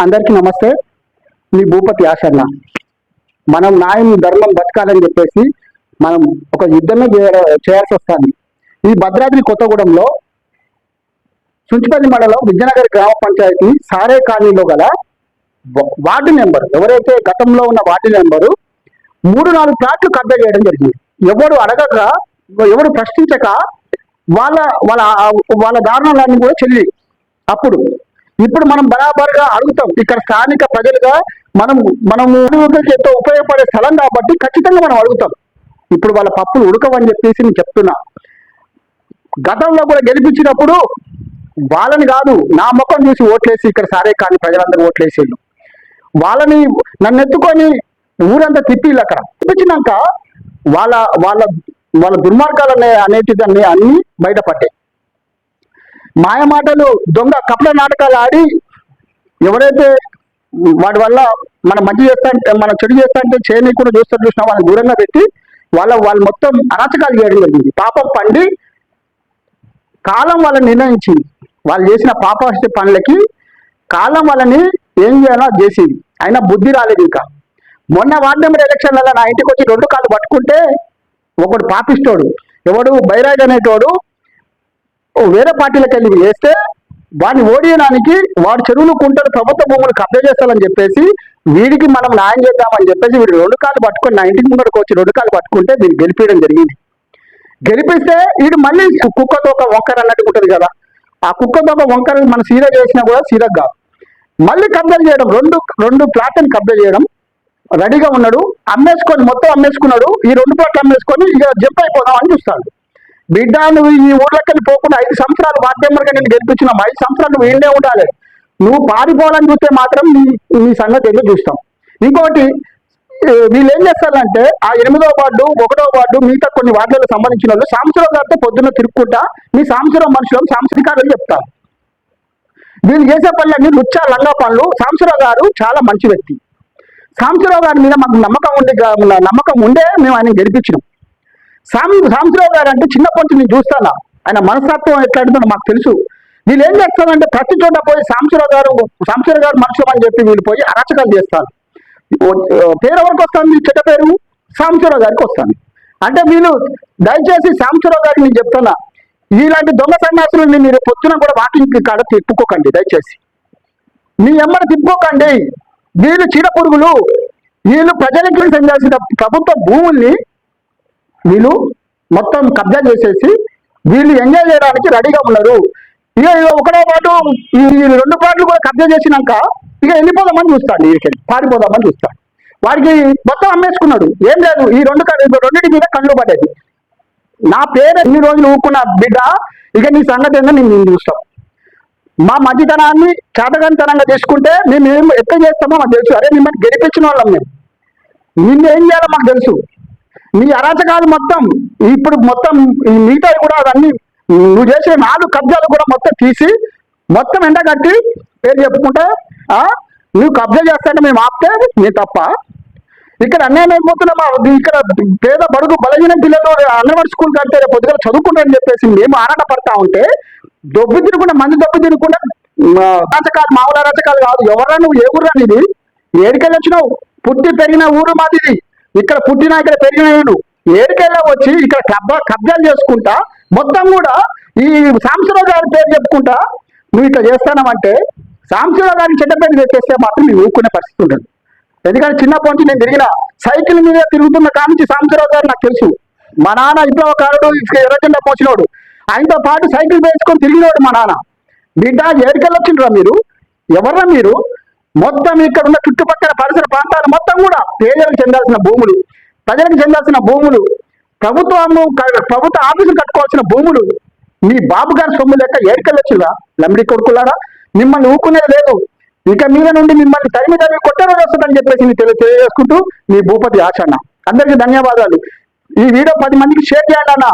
అందరికీ నమస్తే. మీ భూపతి ఆశన్న. మనం న్యాయం ధర్మం బతకాలని చెప్పేసి మనం ఒక యుద్ధమే చేయాల్సి వస్తుంది. ఈ భద్రాద్రి కొత్తగూడెంలో సుంచిపల్లి మండలం విద్యానగర్ గ్రామ పంచాయతీ సారే కాలనీలో గల వార్డు నెంబర్ ఎవరైతే గతంలో ఉన్న వార్డు నెంబరు 3-4 ప్లాట్లు కబ్జా చేయడం జరిగింది. ఎవరు అడగక, ఎవరు ప్రశ్నించక వాళ్ళ వాళ్ళ వాళ్ళ దారుణాలన్నీ కూడా చెల్లి. ఇప్పుడు మనం బరాబర్గా అడుగుతాం. ఇక్కడ స్థానిక ప్రజలుగా మనము ఎంతో ఉపయోగపడే స్థలం కాబట్టి ఖచ్చితంగా మనం అడుగుతాం. ఇప్పుడు వాళ్ళ పప్పులు ఉడకవని చెప్పేసి నేను చెప్తున్నా. గతంలో కూడా గెలిపించినప్పుడు వాళ్ళని కాదు, నా ముఖం చూసి ఓట్లేసి ఇక్కడ సారే కానీ ప్రజలందరూ ఓట్లేసేళ్ళు. వాళ్ళని నన్ను ఎత్తుకొని ఊరంతా తిప్పిళ్ళు. అక్కడ తిప్పించినాక వాళ్ళ వాళ్ళ వాళ్ళ దుర్మార్గాలు అనేటిదాన్ని అన్ని బయటపడ్డాయి. మాయమాటలు, దొంగ కపట నాటకాలు ఆడి ఎవరైతే వాడి వల్ల మనం మంచి చేస్తా మనం చెడు చేస్తా అంటే చేయని కూడా చూసినా వాళ్ళని దూరంగా పెట్టి వాళ్ళు మొత్తం అరాచకాలు చేయడం జరిగింది. పాపం పండి కాలం వాళ్ళని నిర్ణయించింది. వాళ్ళు చేసిన పాప పనులకి కాలం వాళ్ళని ఏం చేయాలో చేసేది. అయినా బుద్ధి రాలేదు. ఇంకా మొన్న వార్డు నెంబర్ ఎలక్షన్లలో నా ఇంటికి వచ్చి 2 కాళ్ళు పట్టుకుంటే ఒకడు పాపిస్తోడు, ఎవడు బైరాజ్ అనేటోడు వేరే పార్టీలకు వెళ్ళి వేస్తే వాడిని ఓడియడానికి వాడు చెరువులు కుంటలు ప్రభుత్వ భూములు కబ్జా చేస్తారని చెప్పేసి వీడికి మనం న్యాయం చేద్దామని చెప్పేసి వీడు 2 కాళ్ళు పట్టుకొని నా ఇంటికి ముందరకు వచ్చి 2 కాళ్ళు పట్టుకుంటే దీన్ని గెలిపించడం జరిగింది. గెలిపిస్తే వీడు మళ్ళీ కుక్కతో ఒక వంకర అన్నట్టు ఉంటుంది కదా, ఆ కుక్కతో ఒక వంకర మనం సీదా చేసినా కూడా సీదగా మళ్ళీ కబ్జా చేయడం. రెండు ప్లాట్ని కబ్జా చేయడం రెడీగా ఉన్నాడు. మొత్తం అమ్మేసుకున్నాడు. ఈ 2 ప్లాట్లు అమ్మేసుకొని ఇక జంప్ అయిపోదాం అని చూస్తాడు. బిడ్డ, నువ్వు ఈ ఊర్లకెళ్ళి పోకుండా 5 సంవత్సరాలు వార్డు మెంబర్గా నేను గెలిపించినాం. 5 సంవత్సరాలు నువ్వు ఏండే ఉండాలి. నువ్వు పారిపోవాలని చూస్తే మాత్రం నీ సంగతి ఎందుకు చూస్తాం. ఇంకోటి, వీళ్ళు ఏం చేస్తారంటే ఆ 8వ వార్డు 1వ వార్డు మిగతా కొన్ని వార్డులకు సంబంధించిన వాళ్ళు సాంబశివరావు గారితో పొద్దున్న తిరుక్కుంటా మీ సాంబశివరావు మనుషులు సాంస్కృతికారులు చెప్తారు. వీళ్ళు చేసే పనులన్నీ లుచ్చా లంగా పనులు. సాంబశివరావు గారు చాలా మంచి వ్యక్తి. సాంబశివరావు గారి మీద మాకు నమ్మకం ఉండే మేము ఆయన గెలిపించినాం. సాంబశివరావు గారు అంటే చిన్నప్పటి నుంచి నేను చూస్తాను. ఆయన మనస్తత్వం ఎట్లాంటిదో మాకు తెలుసు. వీళ్ళు ఏం చేస్తారంటే ప్రతి చోట పోయి సాంబశివరావు గారు మనుషులు అని చెప్పి వీళ్ళు పోయి అరాచకాలు చేస్తారు. పేరు ఎవరికి వస్తుంది? చెడ్డ పేరు సాంబశివరావు గారికి వస్తుంది. అంటే వీళ్ళు దయచేసి సాంబశివరావు గారికి నేను చెప్తున్నా, ఇలాంటి దొంగ సన్యాసులని మీరు పొద్దున కూడా వాకింగ్ కాడ తిప్పుకోకండి. దయచేసి మీ ఎమ్మడి తిప్పుకోకండి. వీళ్ళు చీడ పురుగులు. వీళ్ళు ప్రజలకి చెందాల్సిన ప్రభుత్వ భూముల్ని వీళ్ళు మొత్తం కబ్జా చేసేసి వీళ్ళు ఎంజాయ్ చేయడానికి రెడీగా ఉన్నారు. ఇక 1వ వార్డు ఈ 2 ప్లాట్లు కూడా కబ్జా చేసినాక ఇక వెళ్ళిపోదామని చూస్తాడు. వీరికి పారిపోదామని చూస్తాడు. వాడికి మొత్తం అమ్మేసుకున్నాడు. ఏం లేదు, ఈ 2 మీద కళ్ళు పడ్డది. నా పేరు ఎన్ని రోజులు ఊరుకున్న బిడ్డ, ఇక నీ సంగతి ఏందో నేను చూస్తాం. మా మంచితనాన్ని చేతగానితనంగా చేసుకుంటే మేము ఎట్లా చేస్తామో మాకు తెలుసు. అరే మిమ్మల్ని గెలిపించిన వాళ్ళం మేము, నిన్ను ఏం చేయాలో మాకు తెలుసు. నీ అరాచకాలు మొత్తం ఇప్పుడు ఈ మిగతా కూడా అవన్నీ నువ్వు చేసిన 4 కబ్జాలు కూడా మొత్తం తీసి మొత్తం ఎండగట్టి పేరు చెప్పుకుంటే నువ్వు కబ్జా చేస్తాంటే మేము ఆపితే నీ తప్ప. ఇక్కడ అన్యాయం అయిపోతున్నామా? ఇక్కడ పేద బడుగు బలహీన పిల్లలు అంగన్వాడీ స్కూల్ కడితే పొద్దుగా చదువుకుంటారని చెప్పేసి మేము ఆరాట పడతా ఉంటే దొబ్బి తినకుండా అరాచకాలు మామూలు అరాచకాలు కాదు. ఎవరా నువ్వు? ఏ ఊర్రా నీది? ఏడికెళ్ళి వచ్చినావు? పుట్టి పెరిగిన ఊరు మాదిది. ఇక్కడ పుట్టినా ఇక్కడ పెరిగిన నేను ఏడికెళ్ళా వచ్చి ఇక్కడ కబ్జాలు చేసుకుంటా మొత్తం కూడా ఈ సాంబశివరావు గారి పేరు చెప్పుకుంటా నువ్వు ఇట్లా చేస్తానంటే సాంబశివరావు గారిని చెడ్డ పేరు తెచ్చేస్తే మాత్రం నువ్వు ఊరుకునే పరిస్థితి ఉంటుంది. ఎందుకంటే చిన్నప్పటి నుంచి నేను తిరిగిన సైకిల్ మీద తిరుగుతున్న కానించి సాంబశివరావు గారు నాకు తెలుసు. మా నాన్న విప్లవకారుడు, ఎర్రజెండా మోసినోడు, ఆయనతో పాటు సైకిల్ వేసుకొని తిరిగినోడు మా నాన్న. బిడ్డ, ఏడికెళ్ళొచ్చిండ్రా మీరు? ఎవర్రా మీరు? మొత్తం ఇక్కడ ఉన్న చుట్టుపక్కల పరిసర ప్రాంతాలు మొత్తం కూడా ప్రజలకు చెందాల్సిన భూములు, ప్రజలకు చెందాల్సిన భూములు, ప్రభుత్వ ఆఫీసులు కట్టుకోవాల్సిన భూములు మీ బాబు గారి సొమ్ము లెక్క ఏడికెళ్ళొచ్చిందా? లమ్మిడి కొడుకులారా, మిమ్మల్ని ఊరుకునేది లేదు. ఇక మీద నుండి మిమ్మల్ని తరిమి కొట్టే రోజు వస్తుందని చెప్పేసి తెలియజేసుకుంటూ మీ భూపతి ఆశన్న. అందరికీ ధన్యవాదాలు. ఈ వీడియో 10 మందికి షేర్ చేయండి అన్న.